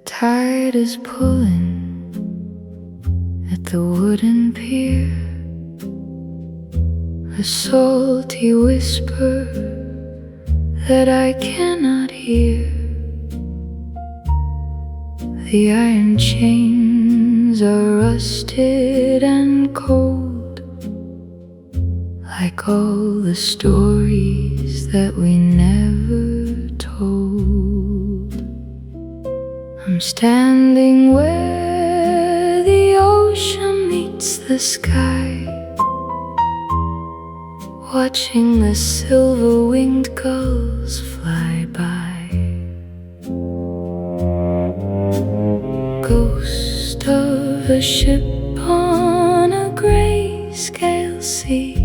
tide is pulling at the wooden pier, a salty whisper that I cannot hear. The iron chains are rusted and cold, like all the stories that we never told. I'm standing where the ocean meets the sky, watching the silver-winged gulls fly by. Ghost of a ship on a grayscale sea,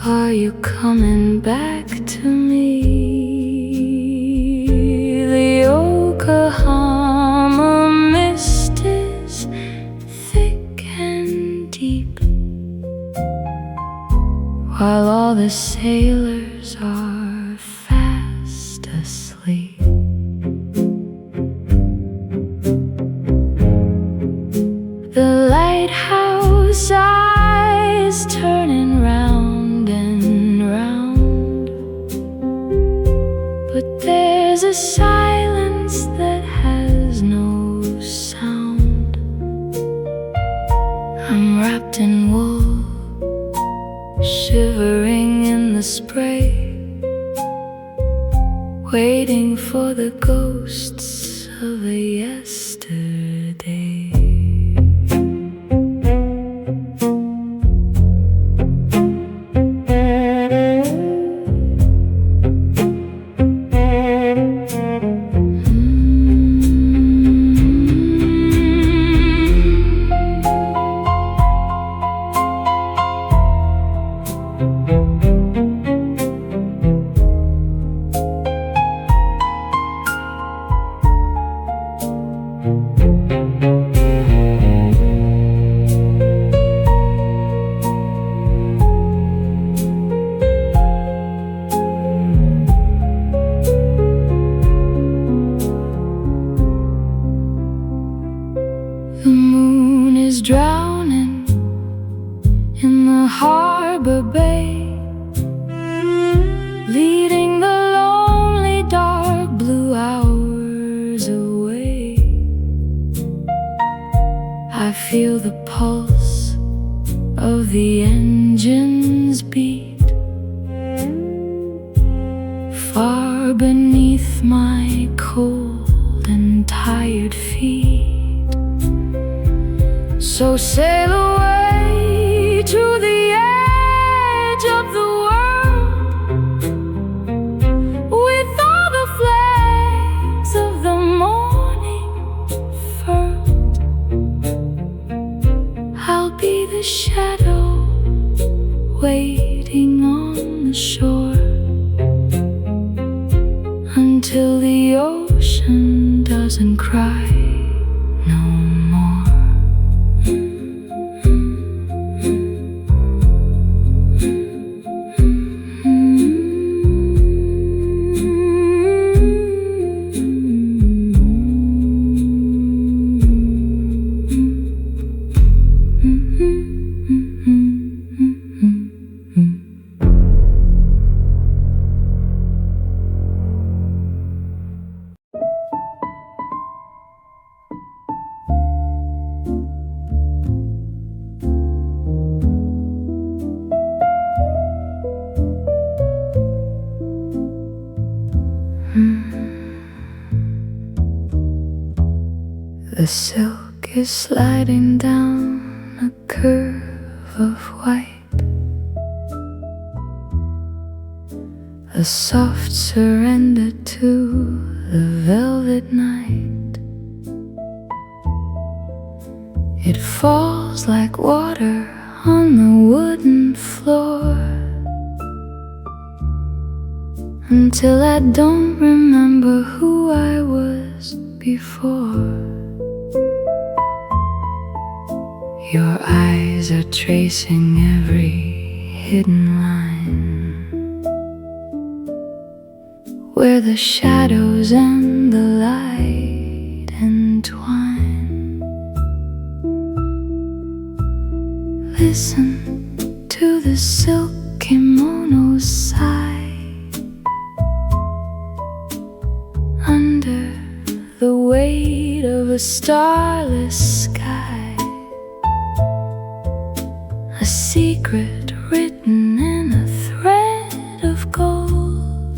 are you coming back to me? The Yokohama mist is thick and deep, while all the sailors are fast asleep. The lighthouse eyes turning round and round, but there's a silence that has no sound. I'm wrapped in wool, shivering in the spray, waiting for the ghosts of a yesterday. The moon is drowning in the harbor bay, leading the lonely dark blue hours away. I feel the pulse of the engines beat far beneath my cold and tired feet. So sail away to the edge of the world, with all the flags of the morning furled. I'll be the shadow waiting on the shore, until the ocean doesn't cry no more. The silk is sliding down a curve of white, a soft surrender to the velvet night. It falls like water on the wooden floor, until I don't remember who I was before. Your eyes are tracing every hidden line, where the shadows and the light entwine. Listen to the silk kimono sigh under the weight of a starless sky. A secret written in a thread of gold,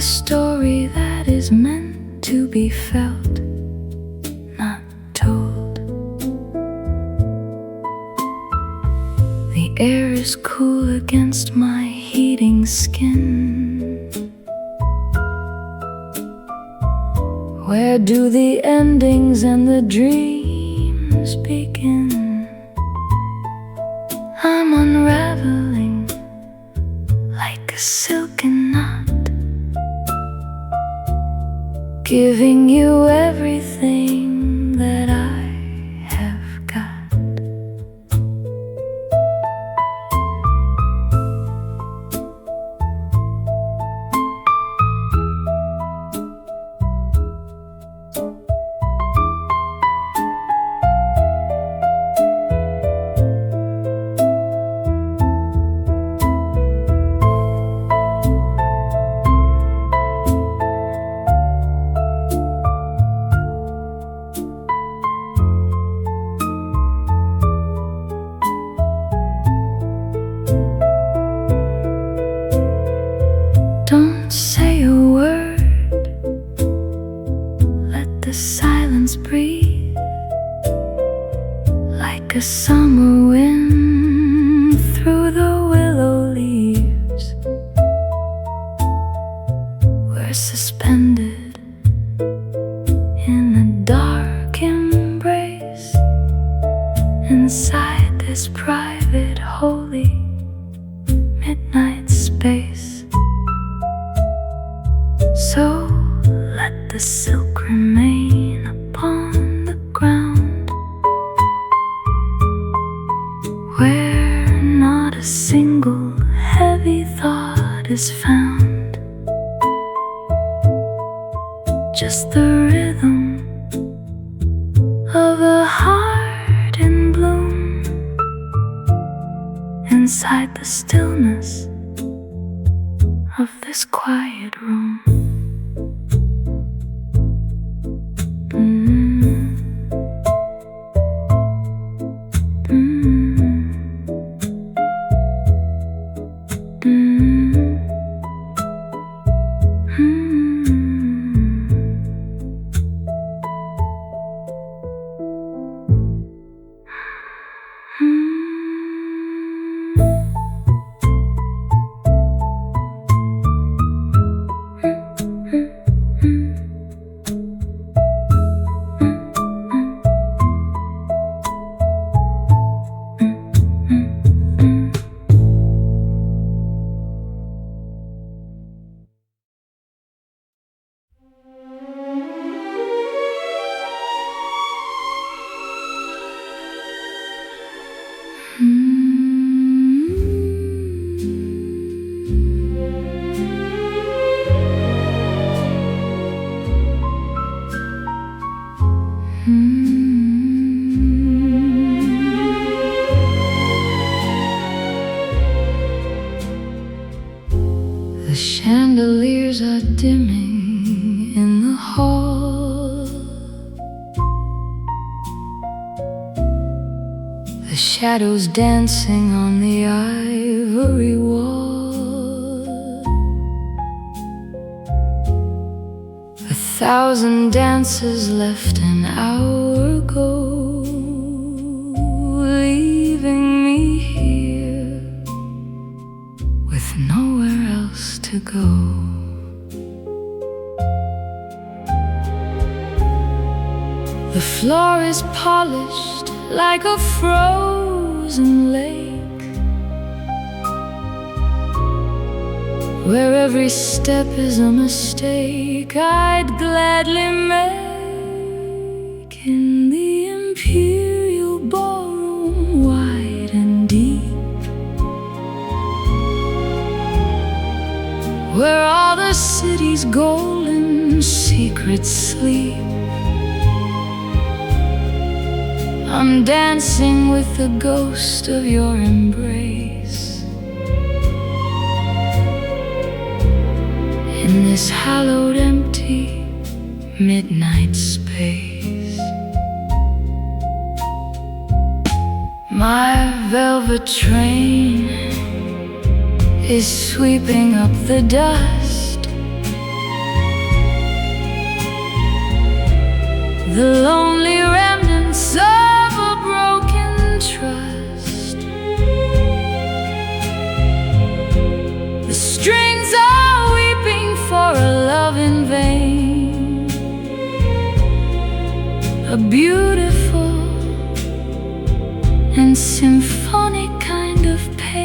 a story that is meant to be felt, not told. The air is cool against my heating skin. Where do the endings and the dreams begin? I'm unraveling like a silken knot, giving you everything that I have got. Don't say a word, let the silence breathe like a summer wind through the willow leaves. We're suspended in a dark embrace inside this private, holy midnight space. So let the silk remain upon the ground, where not a single heavy thought is found. Just the rhythm of a heart in bloom inside the stillness of this quiet room. The chandeliers are dimming in the hall. The shadows dancing on the ivory wall. 1,000 dances left an hour ago, leaving me here with nowhere else to go. The floor is polished like a frozen lake, where every step is a mistake I'd gladly make. In the imperial ballroom, wide and deep, where all the city's golden secret sleep. I'm dancing with the ghost of your embrace in this hallowed empty midnight space. My velvet train is sweeping up the dust. The lonely remnants of a broken trust. The strings are weeping for a love in vain, a beautiful and symphonic kind of pain.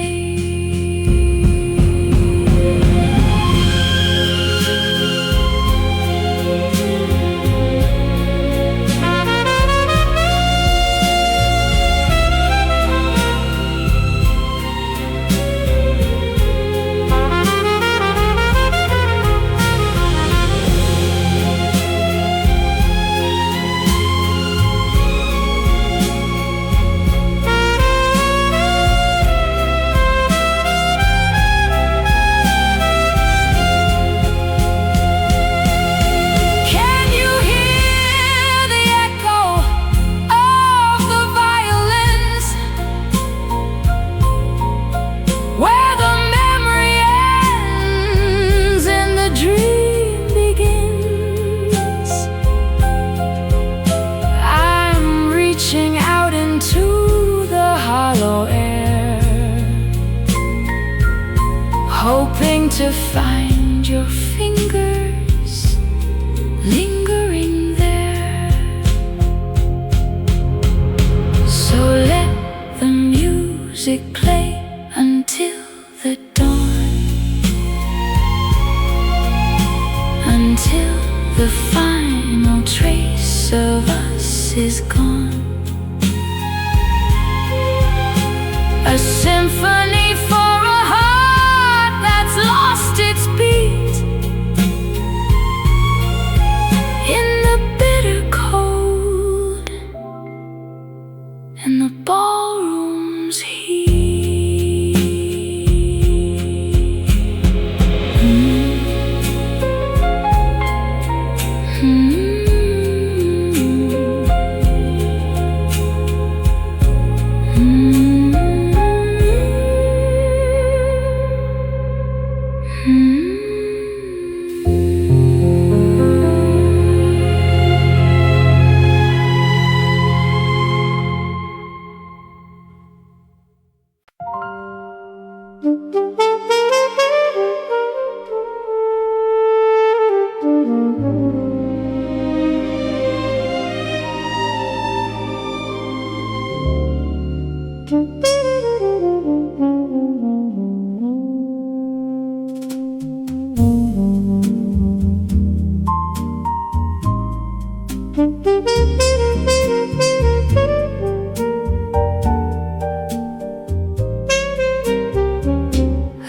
Hoping to find your fingers lingering there. So let the music play until the dawn, until the final trace of us is gone. A symphony for a heart that's lost its beat in the bitter cold and the ballroom's heat.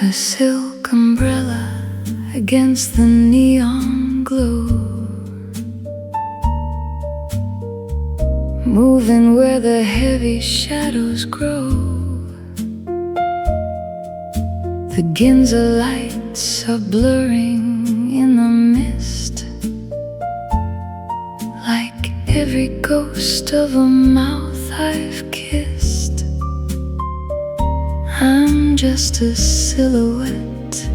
A silk umbrella against the neon glow, moving where the heavy shadows grow. The Ginza lights are blurring in the mist, like every ghost of a mouth I've kissed. I'm just a silhouette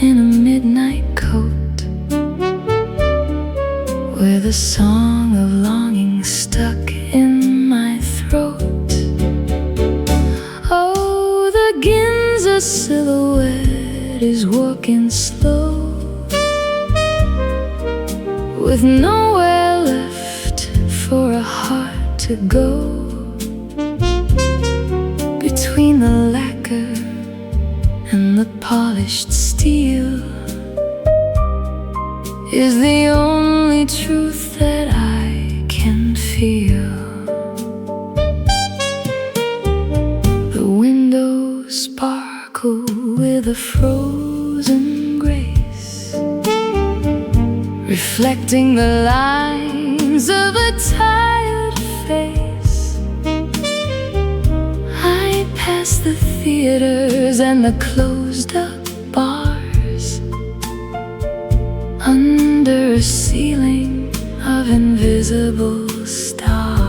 in a midnight coat, with a song of longing stuck in my throat. Oh, the Ginza silhouette is walking slow, with nowhere left for a heart to go. Between the lacquer and the polished steel is the only truth that I can feel. The windows sparkle with a frozen grace, reflecting the lines of a tired face. I pass the theaters and the closed-up bars, under a ceiling of invisible stars.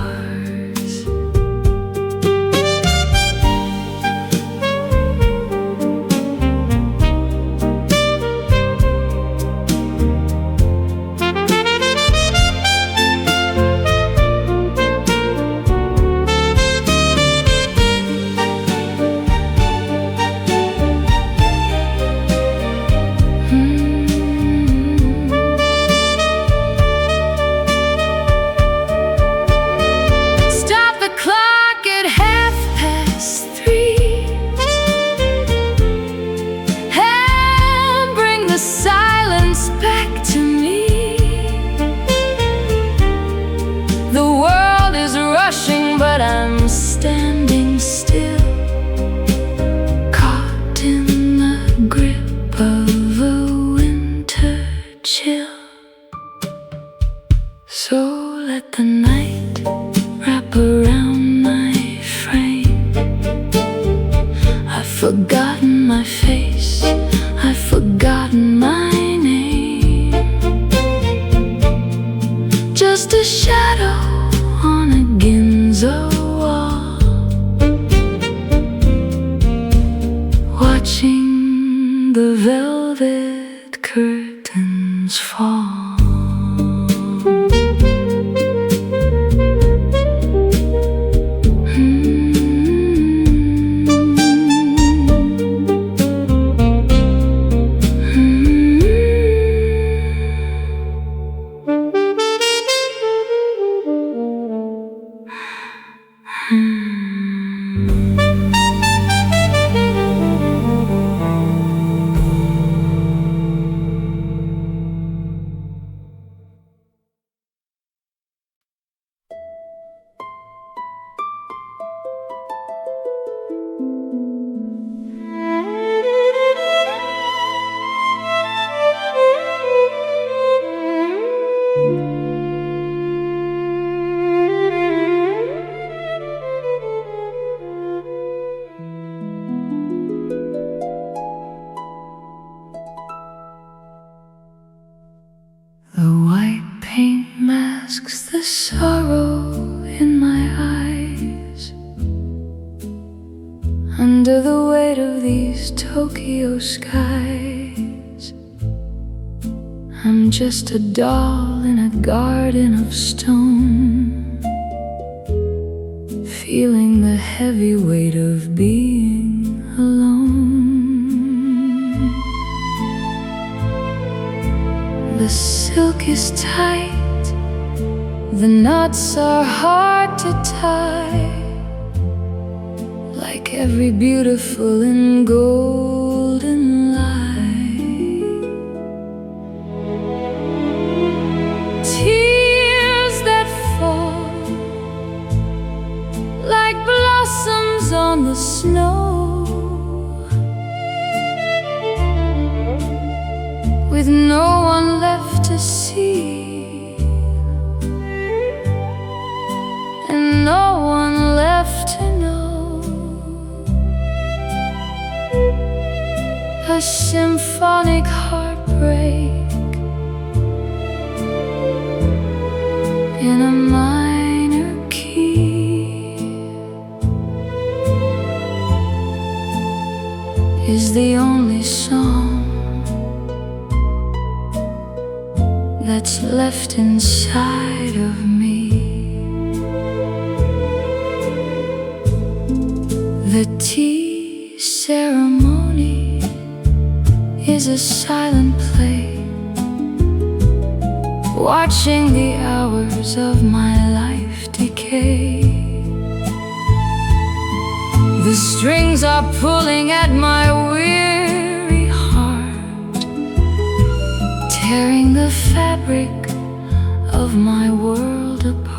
But I'm standing still, caught in the grip of a winter chill. So let the night wrap around my frame. I've forgotten my face, I've forgotten my name. Just a shadow on a Ginza wall, watching the velvet curtains fall. The white paint masks the sorrow in my eyes. Under the weight of these Tokyo skies, I'm just a doll in a garden of stone, feeling the heavy weight of being alone. The silk is tight, the knots are hard to tie, like every beautiful and golden lie. Tears that fall like blossoms on the snow, with no one left to see, and no one left to know. A symphonic heartbreak in a minor key is the only song that's left inside of me. The tea ceremony is a silent play, watching the hours of my life decay. The strings are pulling at my weary heart, tearing the fabric of my world apart.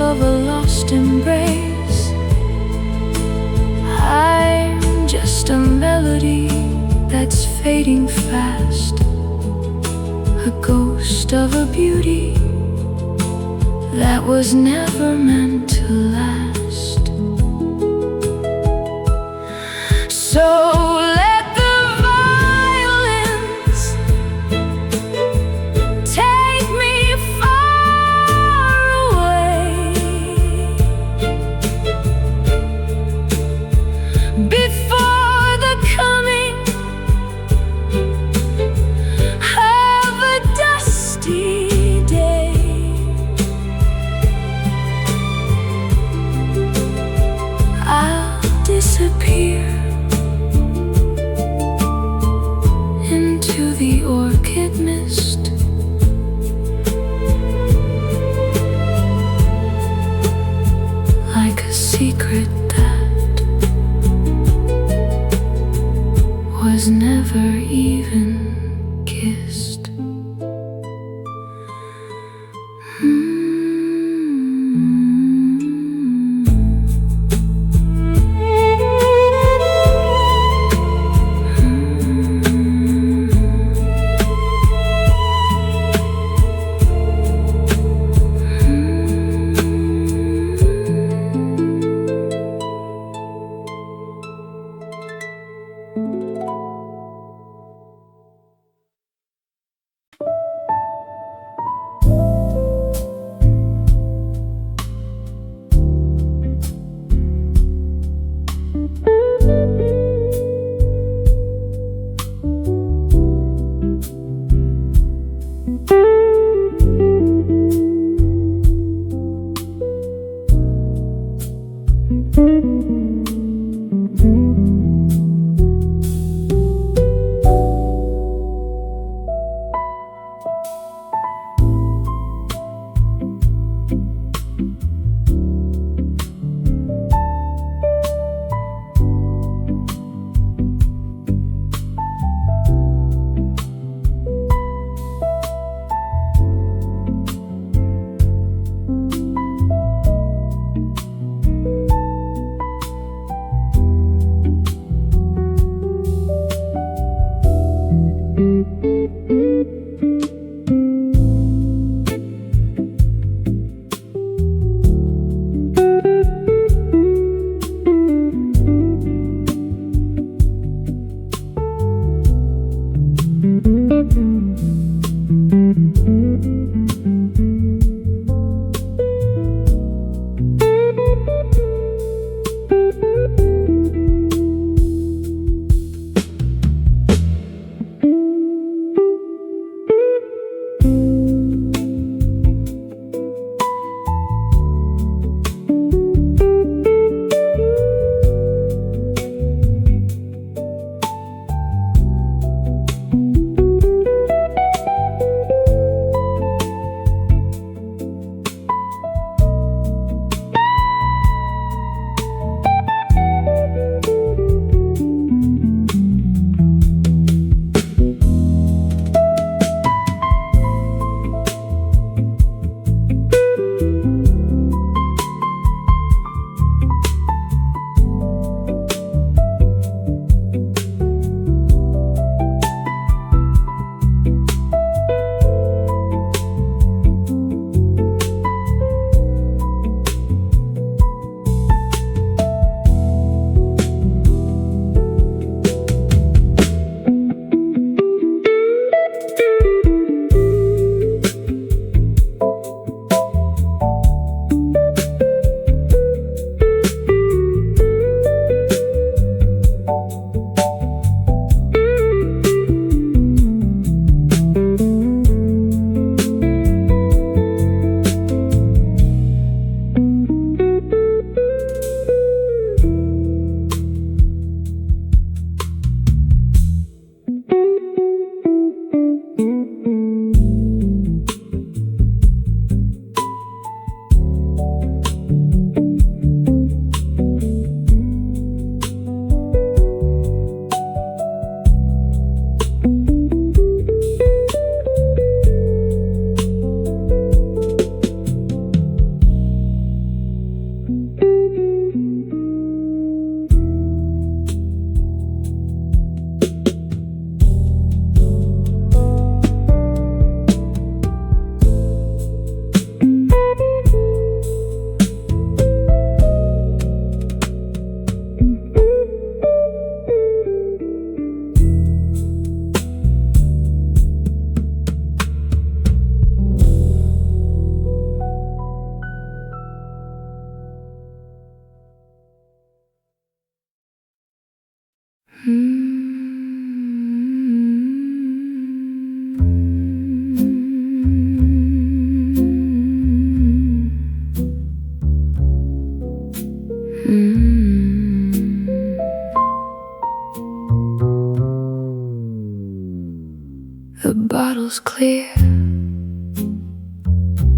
of a lost embrace. I'm just a melody that's fading fast, a ghost of a beauty that was never meant to last. So let the violins take me far away before the coming of a dusty day. I'll disappear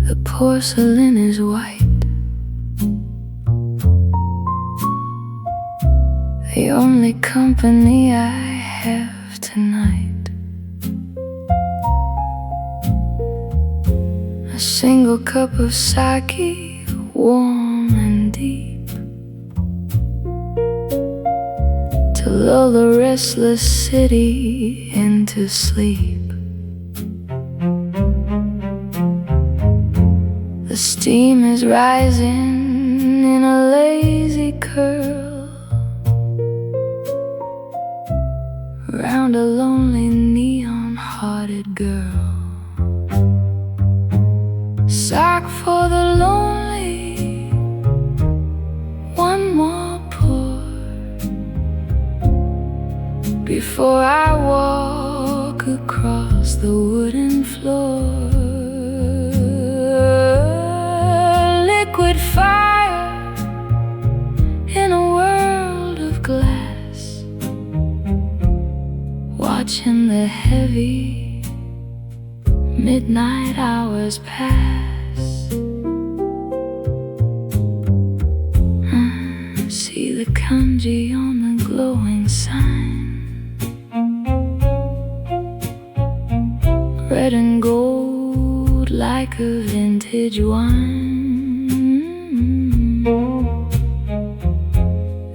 The porcelain is white. The only company I have tonight. A single cup of sake, warm and deep, to lull the restless city into sleep. The steam is rising in a lazy curl round a lonely neon-hearted girl. Sock for the lonely, one more pour before I walk across the wooden floor. Liquid fire in a world of glass, watching the heavy midnight hours pass. See the kanji on the glowing sign, red and gold like a vintage wine.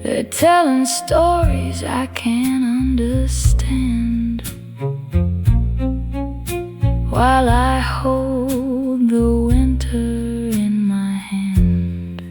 They're telling stories I can't understand, while I hold the winter in my hand.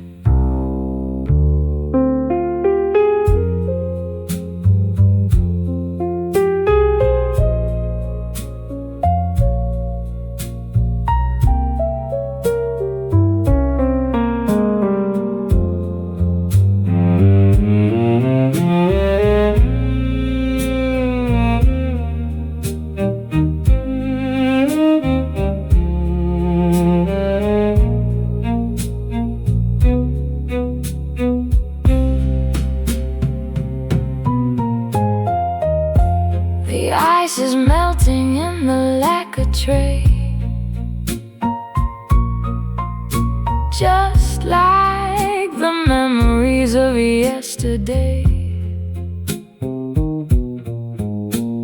The ice is melting in the lacquer tray, just like the memories of yesterday.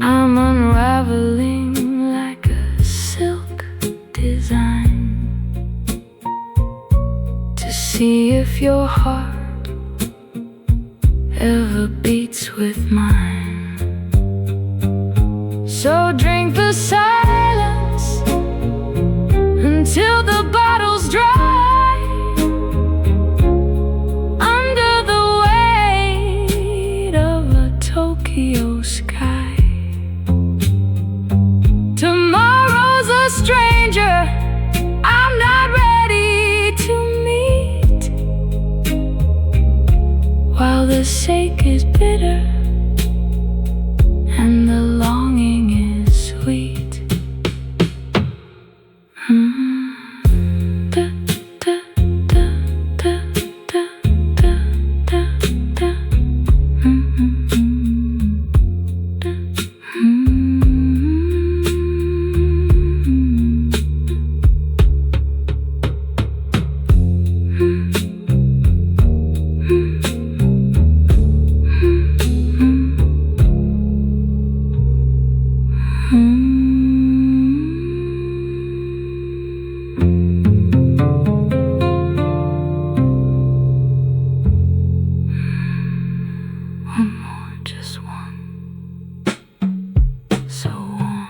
I'm unraveling like a silk design, to see if your heart ever beats with mine. So drink the silence until the bottle's dry, under the weight of a Tokyo sky. Tomorrow's a stranger I'm not ready to meet, while the sake is bitter and the longing is sweet. Da, da, da, da, da, da, da, da. Da. One more, just one, so warm.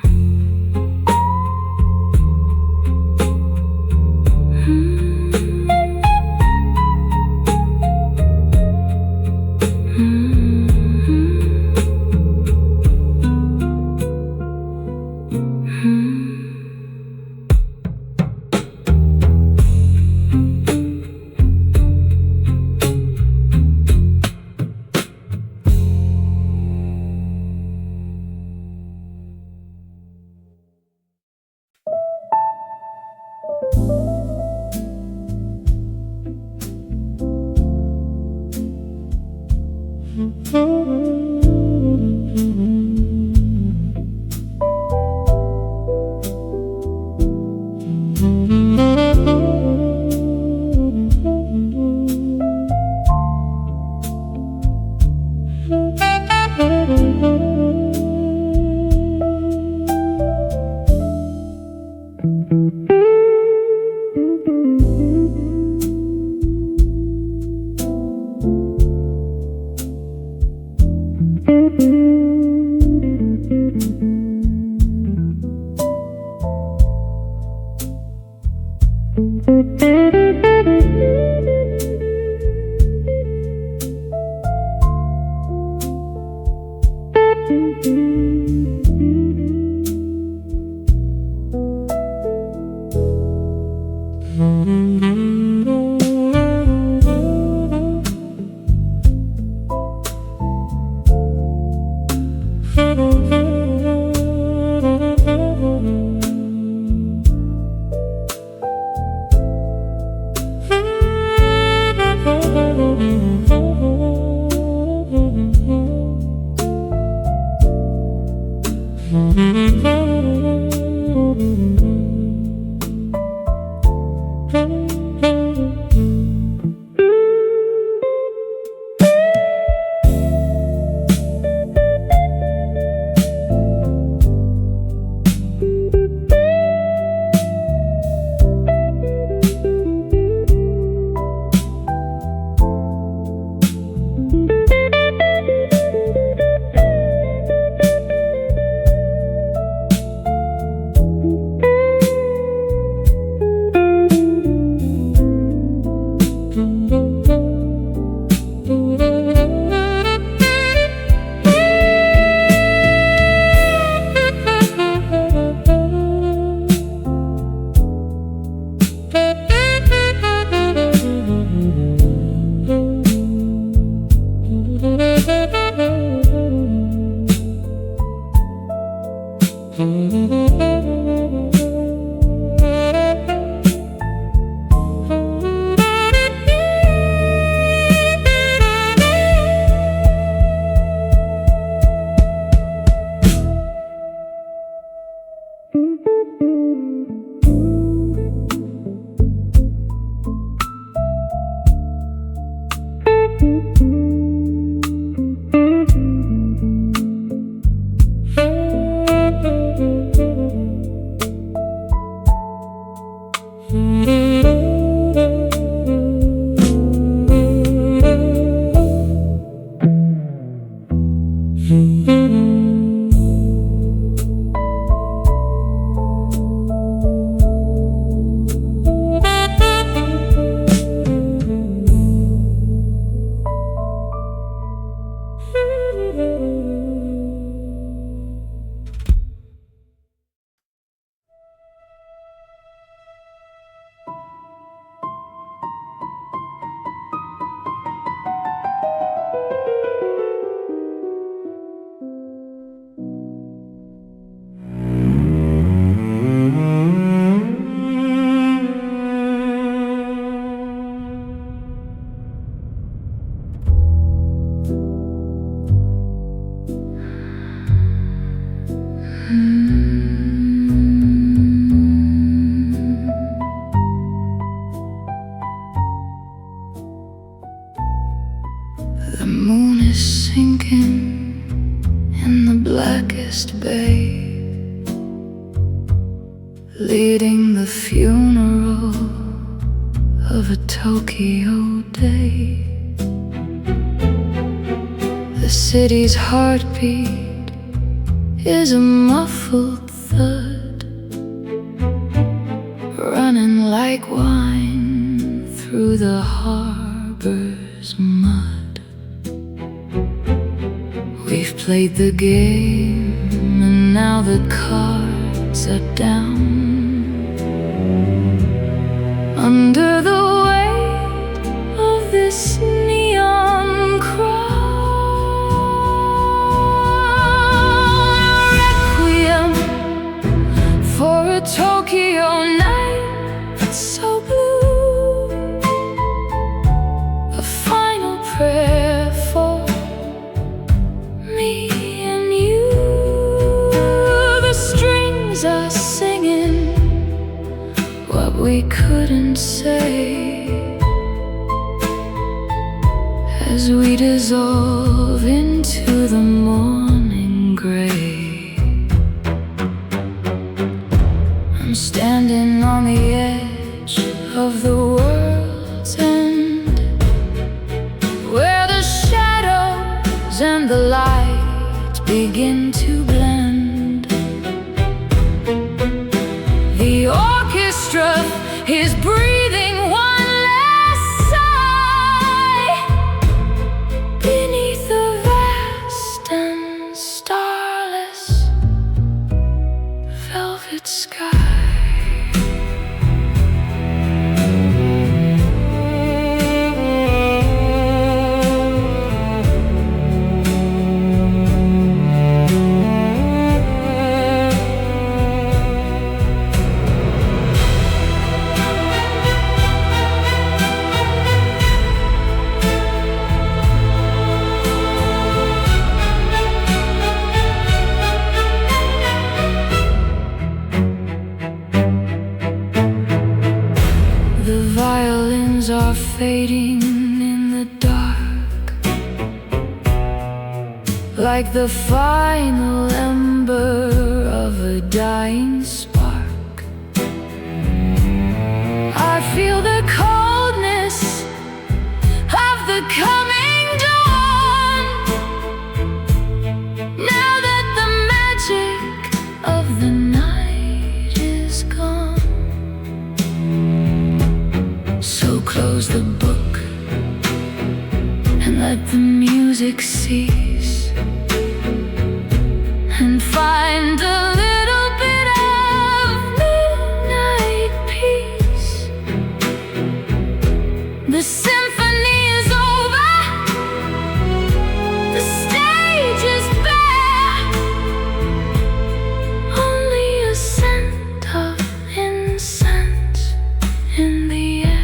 leading the funeral of a Tokyo day. The city's heartbeat is a muffled thud, running like wine through the harbor's mud. We've played the game and now the cards are down. Under the weight of this neon crowd, a requiem for a Tokyo night so blue, a final prayer for me and you. The strings are singing what we couldn't say as we dissolve into the morning gray. I'm standing on the edge of the world's end, where the shadows and the light begin to blend. The orchestra is breathing one last sigh beneath the vast and starless velvet sky. The violins are fading in the dark, like the final ember of a dying spark. I feel the coldness of the coming dawn, now that the magic of the night is gone. So close the book and let the music cease, and find a little bit of midnight peace. The symphony is over, the stage is bare, only a scent of incense in the air.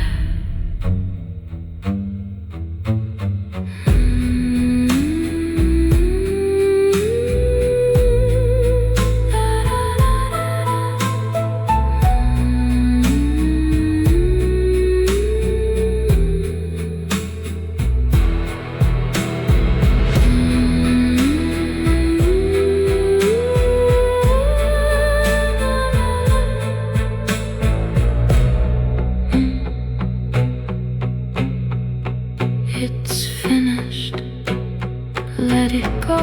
It's finished, let it go.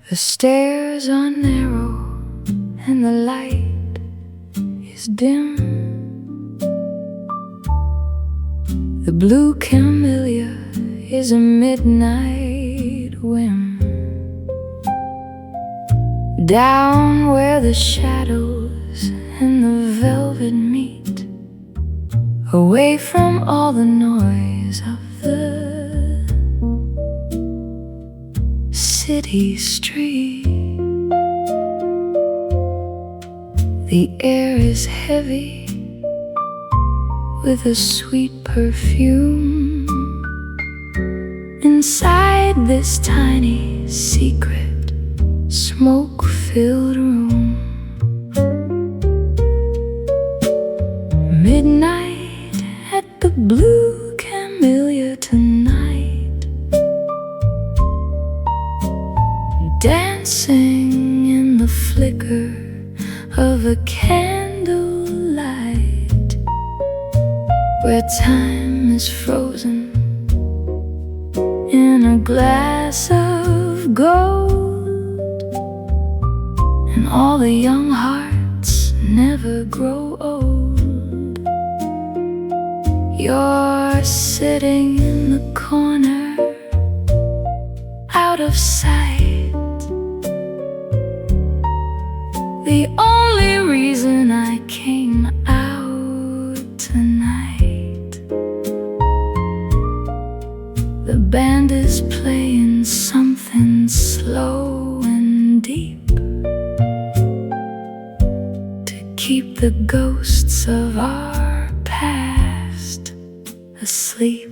The stairs are narrow and the light is dim. The blue camellia is a midnight whim. Down where the shadows and the velvet meet, away from all the noise of the city street. The air is heavy with a sweet perfume. Inside this tiny secret smoke-filled room, midnight at the blue camellia tonight, dancing in the flicker of a candlelight, where time is frozen in a glass of gold, and all the young hearts never grow old. You're sitting in the corner, out of sight, the only reason I came out tonight. The band is playing something slow and deep to keep the ghosts of our past asleep.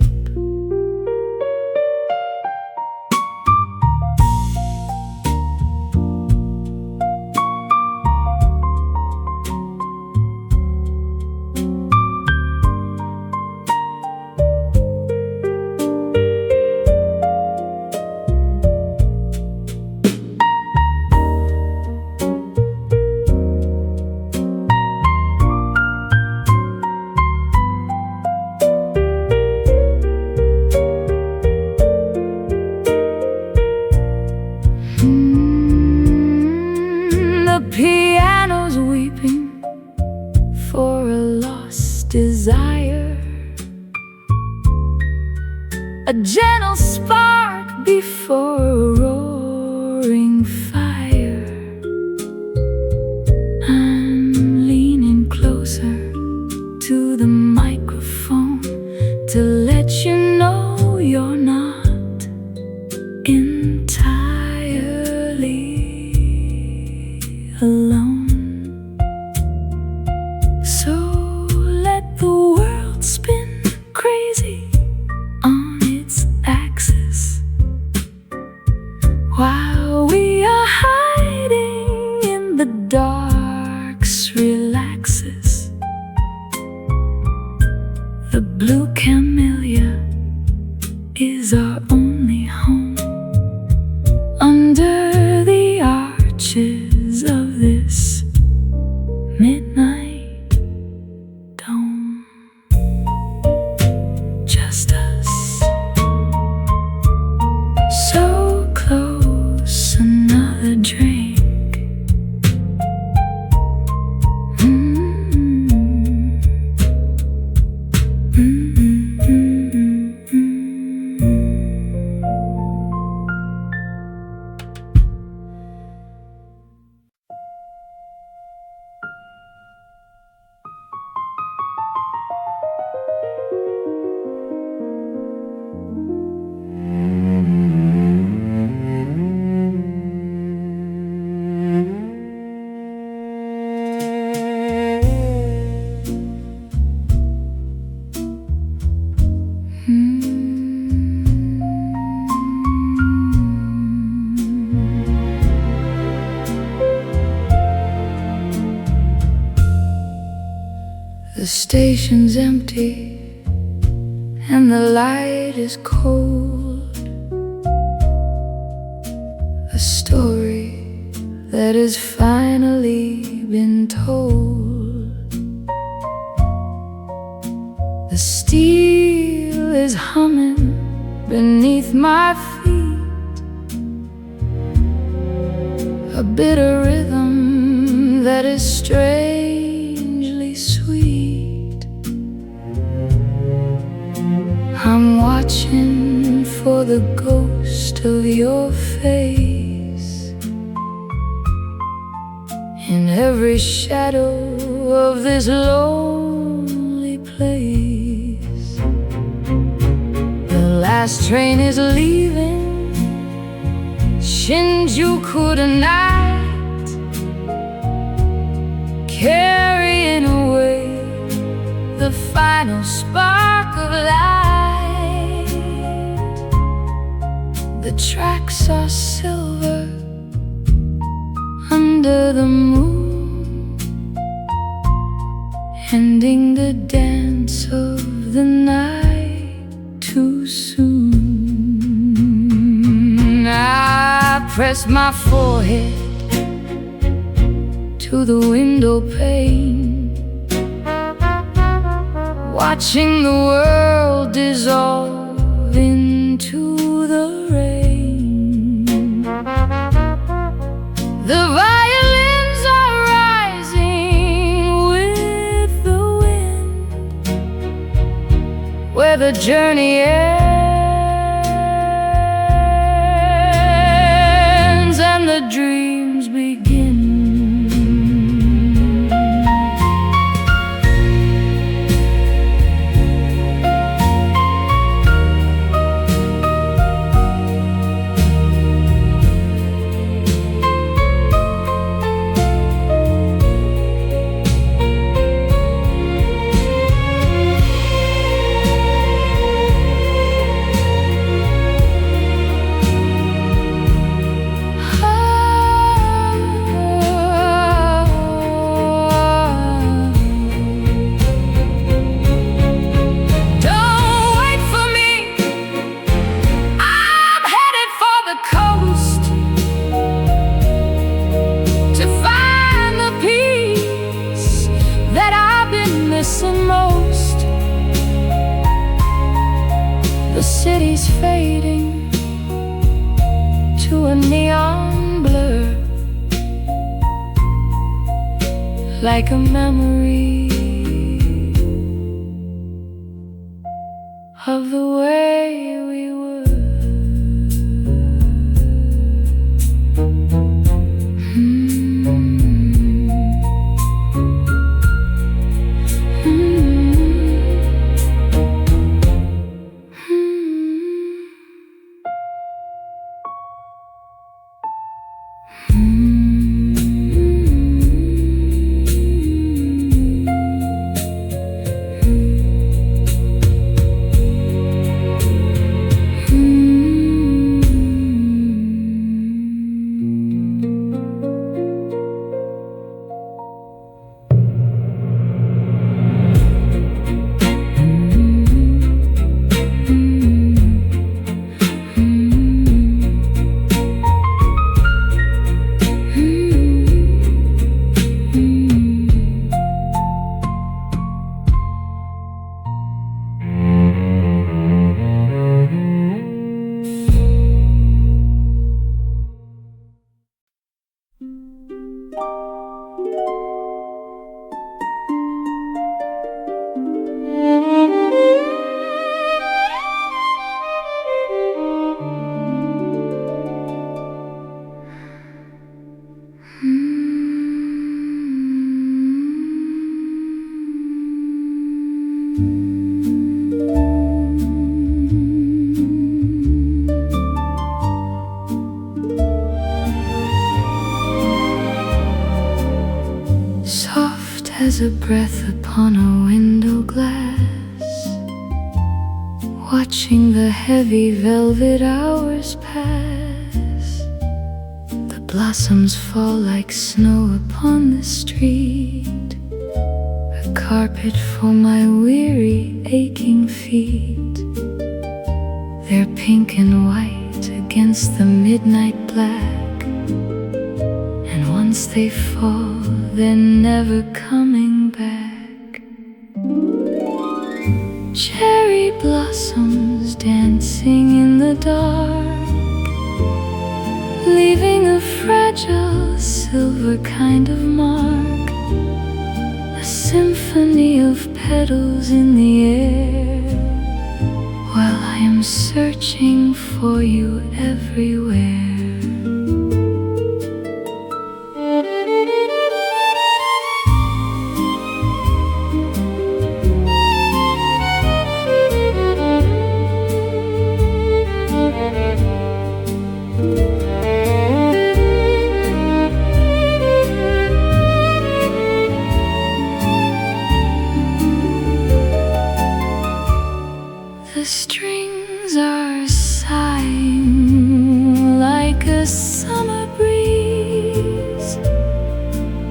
The piano's weeping for a lost desire, a gentle spark before a roaring fire. I'm leaning closer to the microphone to let you know you're not entirely alone. So let the world spin crazy on its axis while we are hiding in the dark's relaxes. The blue camellia is our only home under the arches of this midnight dome. Just us, so close, another drink. The station's empty and the light is cold. A story that has finally been told. The steel is humming beneath my feet, a bitter rhythm that is strangely sweet. I'm watching for the ghost of your face in every shadow of this lonely place. The last train is leaving Shinjuku tonight, carrying away the final spark of light. The tracks are silver under the moon, ending the dance of the night too soon. I press my forehead to the window pane, watching the world dissolve into the rain. The violins are rising with the wind, where the journey ends and the dreams begin. memories fading to a neon blur, like a memory of the way we were. Soft as a breath upon a window glass, watching the heavy velvet hours pass. The blossoms fall like snow upon the street, a carpet for my weary, aching feet. They're pink and white against the midnight black, and once they fall, they're never coming back. Cherry blossoms dancing in the dark, leaving a fragile silver kind of mark, a symphony of petals in the air, while I am searching for you everywhere. The strings are sighing like a summer breeze,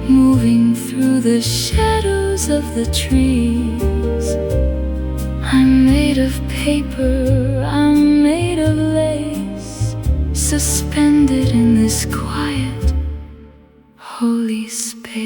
moving through the shadows of the trees. I'm made of paper, I'm made of lace, suspended in this quiet, holy space.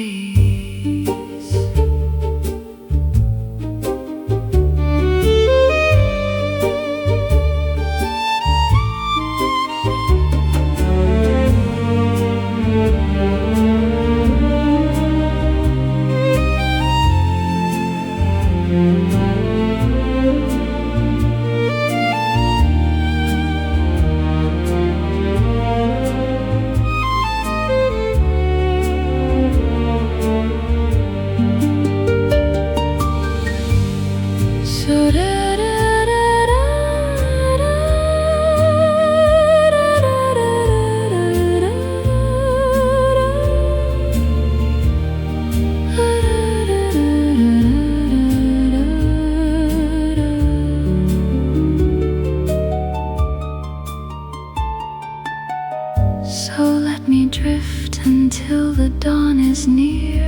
So let me drift until the dawn is near,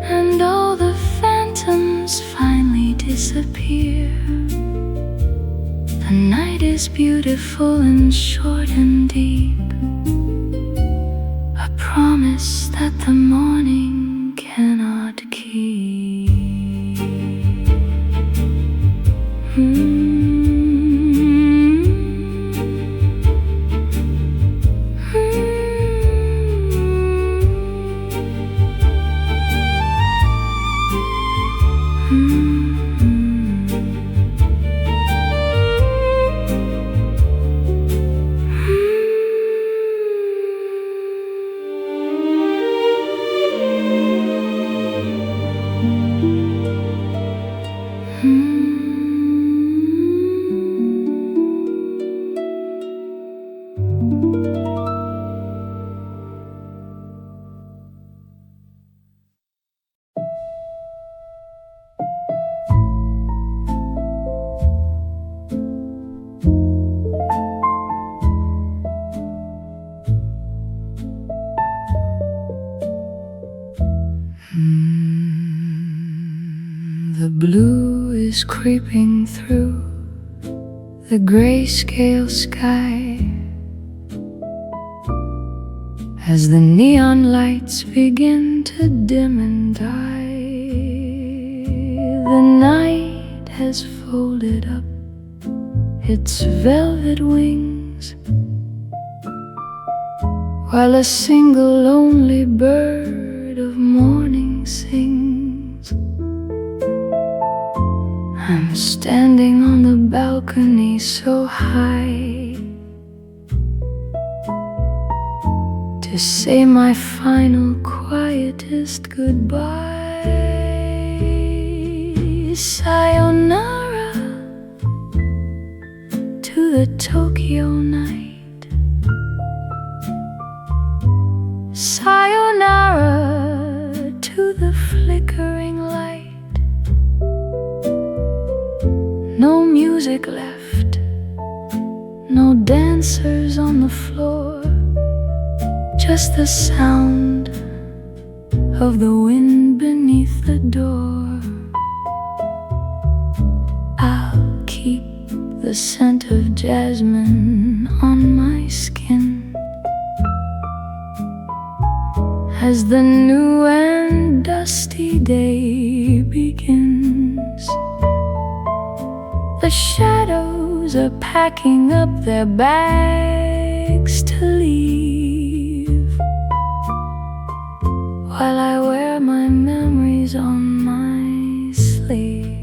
and all the phantoms finally disappear. The night is beautiful and short and deep, a promise that the morning cannot keep. The blue is creeping through the grayscale sky as the neon lights begin to dim and die. The night has folded up its velvet wings, while a single lonely bird of morning sings. I'm standing on the balcony so high to say my final quietest goodbye. Sayonara to the Tokyo night. Sayonara to the flickering light. No music left, no dancers on the floor, just the sound of the wind beneath the door. I'll keep the scent of jasmine on my skin as the new and dusty day begins. The shadows are packing up their bags to leave, while I wear my memories on my sleeve.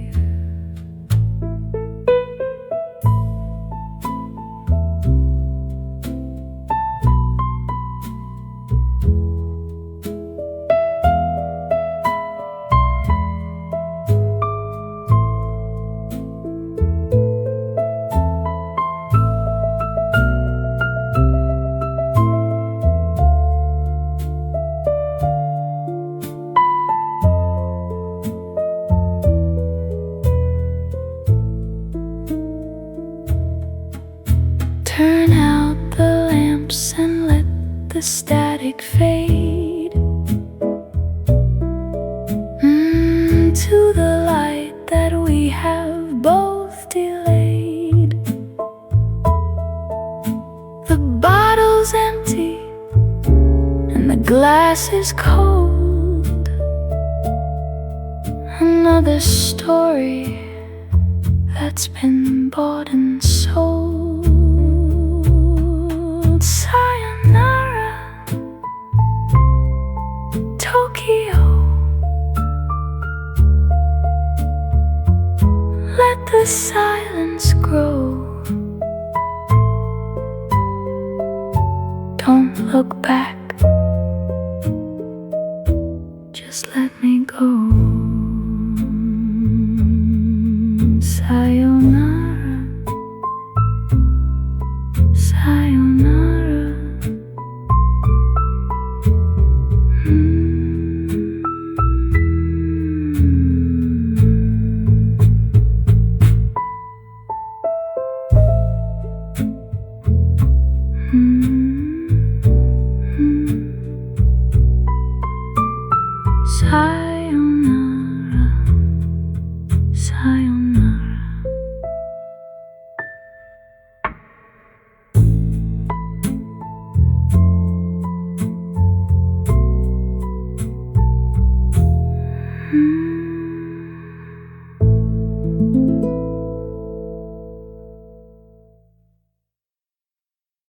Turn out the lamps and let the static fade to the light that we have both delayed. The bottle's empty and the glass is cold. Another story that's been bought and sold. Sayonara, Tokyo. Let the silence grow. Don't look back, just let me go. Sayonara.